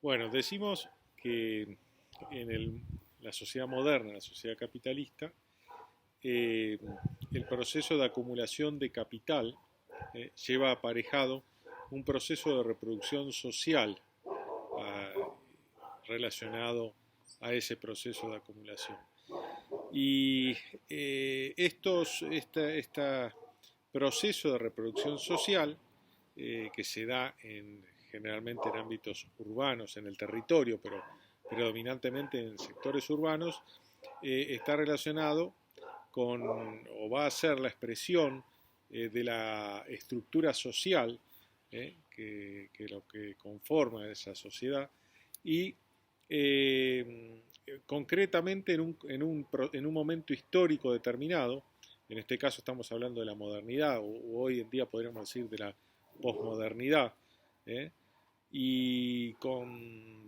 Bueno, decimos que la sociedad moderna, la sociedad capitalista, eh, el proceso de acumulación de capital lleva aparejado un proceso de reproducción social ah, relacionado a ese proceso de acumulación. Y este proceso de reproducción social que se da generalmente en ámbitos urbanos, en el territorio, pero predominantemente en sectores urbanos, está relacionado con, o va a ser la expresión de la estructura social que lo que conforma esa sociedad y concretamente en un momento histórico determinado, en este caso estamos hablando de la modernidad, o hoy en día podríamos decir de la posmodernidad, ¿eh?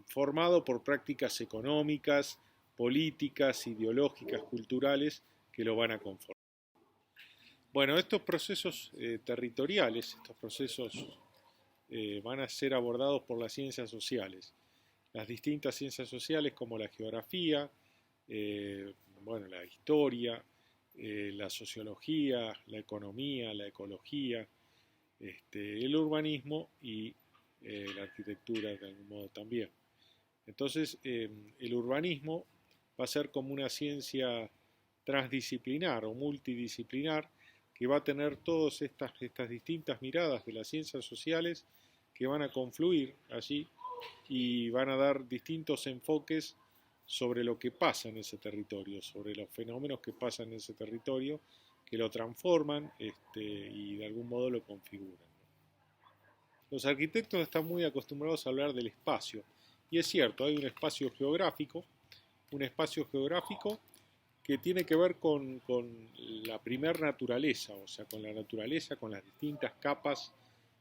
Formado por prácticas económicas, políticas, ideológicas, culturales que lo van a conformar. Bueno, estos procesos territoriales, estos procesos van a ser abordados por las ciencias sociales. Las distintas ciencias sociales como la geografía, bueno, la historia, la sociología, la economía, la ecología, el urbanismo y la arquitectura de algún modo también. Entonces, el urbanismo va a ser como una ciencia transdisciplinar o multidisciplinar que va a tener todas estas distintas miradas de las ciencias sociales que van a confluir allí y van a dar distintos enfoques sobre lo que pasa en ese territorio, sobre los fenómenos que pasan en ese territorio, que lo transforman y de algún modo lo configuran. Los arquitectos están muy acostumbrados a hablar del espacio, y es cierto, hay un espacio geográfico que tiene que ver con la primer naturaleza, o sea, con la naturaleza, con las distintas capas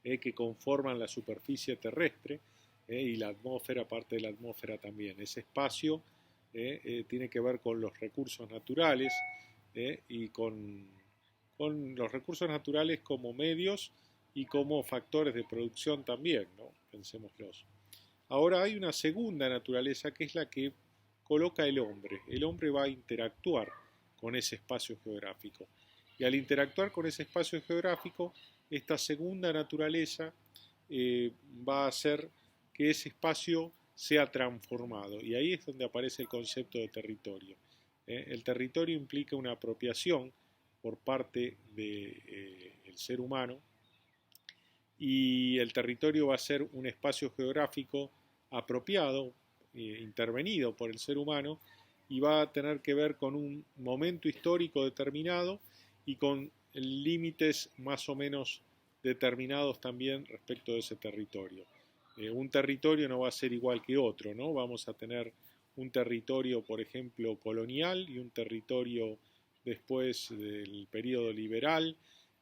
que conforman la superficie terrestre y la atmósfera, parte de la atmósfera también. Ese espacio tiene que ver con los recursos naturales y con los recursos naturales como medios y como factores de producción también, ¿no? Pensémoslos. Ahora hay una segunda naturaleza que es la que coloca el hombre. El hombre va a interactuar con ese espacio geográfico. Y al interactuar con ese espacio geográfico, esta segunda naturaleza va a hacer que ese espacio sea transformado. Y ahí es donde aparece el concepto de territorio. El territorio implica una apropiación por parte del ser humano y el territorio va a ser un espacio geográfico apropiado, intervenido por el ser humano y va a tener que ver con un momento histórico determinado y con límites más o menos determinados también respecto de ese territorio. Un territorio no va a ser igual que otro, ¿no? Vamos a tener un territorio, por ejemplo, colonial y un territorio después del periodo liberal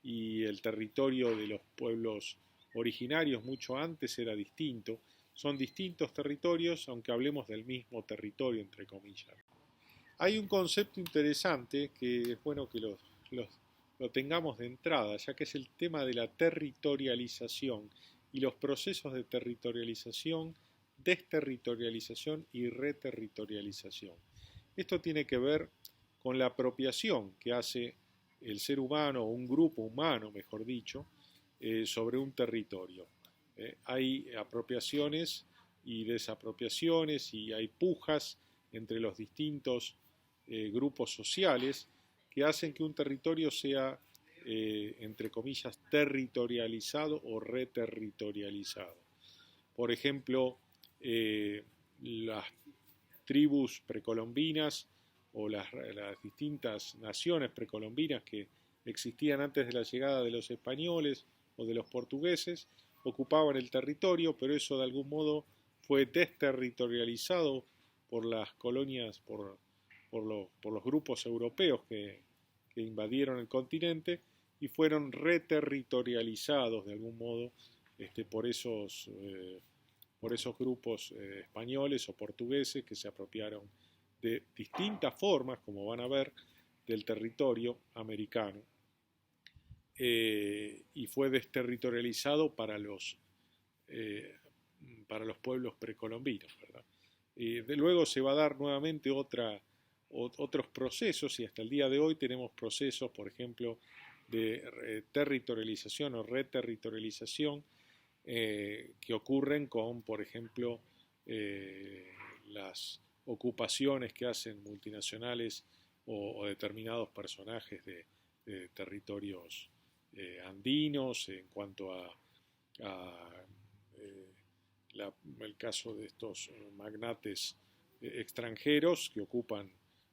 y el territorio de los pueblos originarios mucho antes era distinto. Son distintos territorios, aunque hablemos del mismo territorio, entre comillas. Hay un concepto interesante que es bueno que lo tengamos de entrada, ya que es el tema de la territorialización y los procesos de territorialización, desterritorialización y reterritorialización. Esto tiene que ver con la apropiación que hace el ser humano o un grupo humano, mejor dicho, sobre un territorio. Hay apropiaciones y desapropiaciones y hay pujas entre los distintos grupos sociales que hacen que un territorio sea, entre comillas, territorializado o reterritorializado. Por ejemplo, las tribus precolombinas o las distintas naciones precolombinas que existían antes de la llegada de los españoles o de los portugueses, ocupaban el territorio, pero eso de algún modo fue desterritorializado por las colonias, por los grupos europeos que invadieron el continente y fueron reterritorializados de algún modo por esos grupos españoles o portugueses que se apropiaron de distintas formas, como van a ver, del territorio americano. Y fue desterritorializado para para los pueblos precolombinos, ¿verdad? Luego se va a dar nuevamente otros procesos, y hasta el día de hoy tenemos procesos, por ejemplo, de territorialización o reterritorialización que ocurren con, por ejemplo, las ocupaciones que hacen multinacionales o determinados personajes de territorios andinos en cuanto a el caso de estos magnates extranjeros que ocupan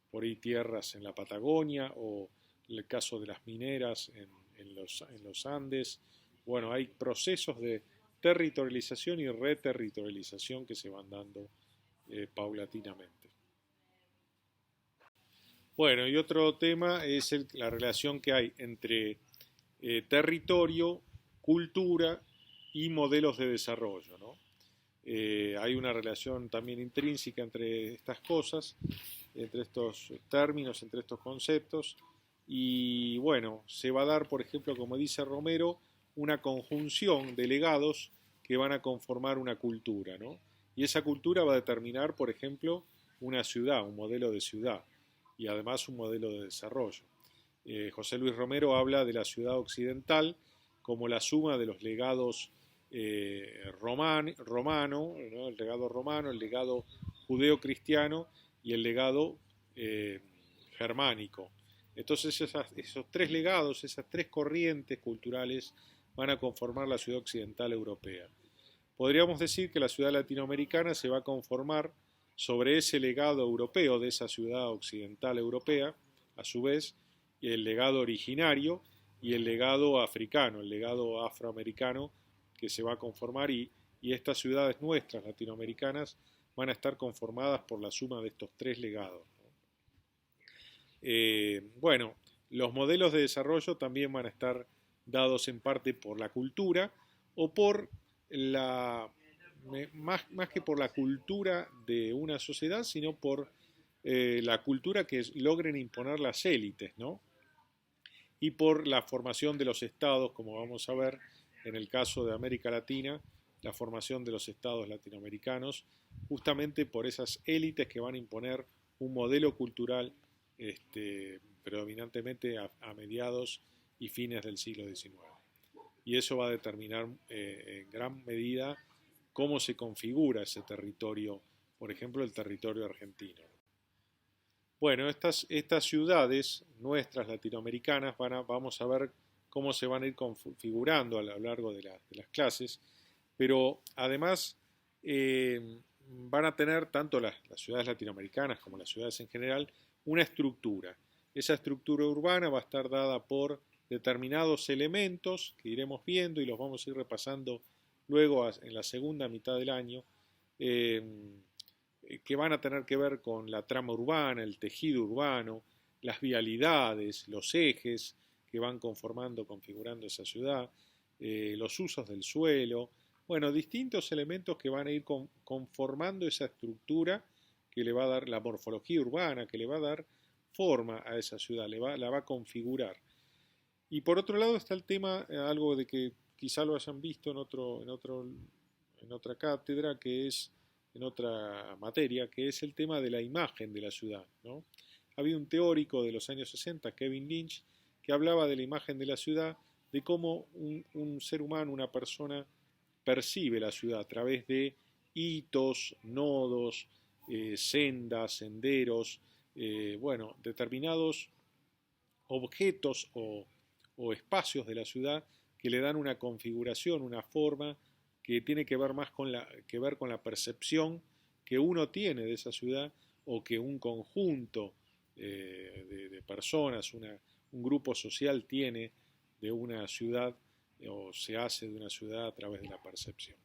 por ahí tierras en la Patagonia, o el caso de las mineras en los Andes. Bueno, hay procesos de territorialización y reterritorialización que se van dando paulatinamente. Bueno, y otro tema es la relación que hay entre territorio, cultura y modelos de desarrollo, ¿no? Hay una relación también intrínseca entre estas cosas, entre estos términos, entre estos conceptos, y bueno, se va a dar, por ejemplo, como dice Romero, una conjunción de legados que van a conformar una cultura, ¿no? Y esa cultura va a determinar, por ejemplo, una ciudad, un modelo de ciudad, y además un modelo de desarrollo. José Luis Romero habla de la ciudad occidental como la suma de los legados romano, ¿no? El legado romano, el legado judeo-cristiano y el legado germánico. Entonces esos tres legados, esas tres corrientes culturales van a conformar la ciudad occidental europea. Podríamos decir que la ciudad latinoamericana se va a conformar sobre ese legado europeo de esa ciudad occidental europea, a su vez, el legado originario y el legado africano, el legado afroamericano que se va a conformar, y estas ciudades nuestras latinoamericanas van a estar conformadas por la suma de estos tres legados. Bueno, los modelos de desarrollo también van a estar dados en parte por la cultura o por más que por la cultura de una sociedad, sino por la cultura que logren imponer las élites, ¿no? Y por la formación de los estados, como vamos a ver en el caso de América Latina, la formación de los estados latinoamericanos, justamente por esas élites que van a imponer un modelo cultural predominantemente a mediados y fines del siglo XIX. Y eso va a determinar en gran medida cómo se configura ese territorio, por ejemplo, el territorio argentino. Bueno, estas ciudades nuestras latinoamericanas vamos a ver cómo se van a ir configurando a lo largo de las clases, pero además van a tener tanto las ciudades latinoamericanas como las ciudades en general una estructura. Esa estructura urbana va a estar dada por determinados elementos que iremos viendo y los vamos a ir repasando luego en la segunda mitad del año, que van a tener que ver con la trama urbana, el tejido urbano, las vialidades, los ejes que van configurando esa ciudad, los usos del suelo, bueno, distintos elementos que van a ir conformando esa estructura que le va a dar la morfología urbana, que le va a dar forma a esa ciudad, la va a configurar. Y por otro lado está el tema, algo de que quizá lo hayan visto en otra cátedra, que es en otra materia, que es el tema de la imagen de la ciudad, ¿no? Había un teórico de los años 60, Kevin Lynch, que hablaba de la imagen de la ciudad, de cómo un ser humano, una persona, percibe la ciudad a través de hitos, nodos, sendas, senderos, bueno, determinados objetos o espacios de la ciudad que le dan una configuración, una forma que tiene que ver más con la percepción que uno tiene de esa ciudad, o que un conjunto de personas, un grupo social tiene de una ciudad, o se hace de una ciudad a través de la percepción.